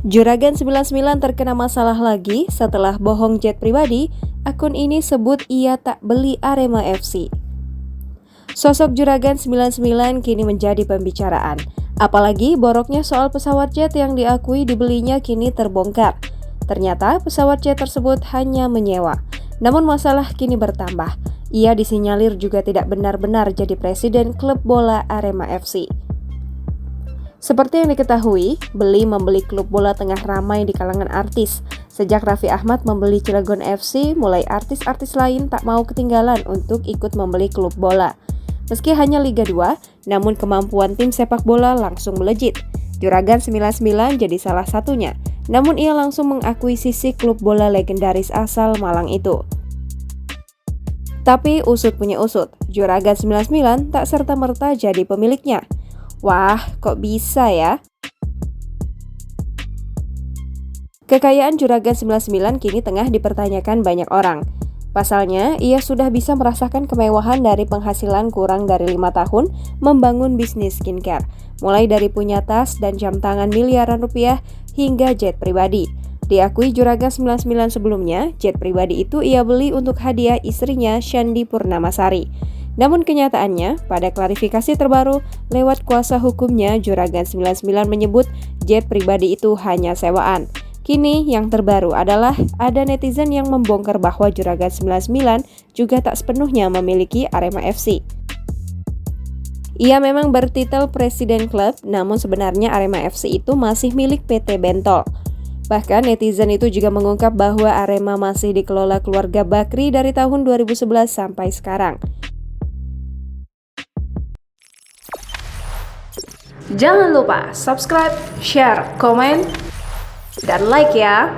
Juragan 99 terkena masalah lagi setelah bohong jet pribadi. Akun ini sebut ia tak beli Arema FC. Sosok Juragan 99 kini menjadi pembicaraan. Apalagi boroknya soal pesawat jet yang diakui dibelinya kini terbongkar. Ternyata pesawat jet tersebut hanya menyewa. Namun masalah kini bertambah. Ia disinyalir juga tidak benar-benar jadi presiden klub bola Arema FC. Seperti yang diketahui, membeli klub bola tengah ramai di kalangan artis. Sejak Raffi Ahmad membeli Cilegon FC, mulai artis-artis lain tak mau ketinggalan untuk ikut membeli klub bola. Meski hanya Liga 2, namun kemampuan tim sepak bola langsung melejit. Juragan 99 jadi salah satunya, namun ia langsung mengakuisisi klub bola legendaris asal Malang itu. Tapi usut punya usut, Juragan 99 tak serta-merta jadi pemiliknya. Wah, kok bisa ya? Kekayaan Juragan 99 kini tengah dipertanyakan banyak orang. Pasalnya, ia sudah bisa merasakan kemewahan dari penghasilan kurang dari 5 tahun membangun bisnis skincare, mulai dari punya tas dan jam tangan miliaran rupiah hingga jet pribadi. Diakui Juragan 99 sebelumnya, jet pribadi itu ia beli untuk hadiah istrinya Shandy Purnamasari. Namun kenyataannya, pada klarifikasi terbaru lewat kuasa hukumnya, Juragan 99 menyebut jet pribadi itu hanya sewaan. Kini yang terbaru adalah ada netizen yang membongkar bahwa Juragan 99 juga tak sepenuhnya memiliki Arema FC. Ia memang bertitel presiden klub, namun sebenarnya Arema FC itu masih milik PT Bentol. Bahkan netizen itu juga mengungkap bahwa Arema masih dikelola keluarga Bakri dari tahun 2011 sampai sekarang. Jangan lupa subscribe, share, komen, dan like ya!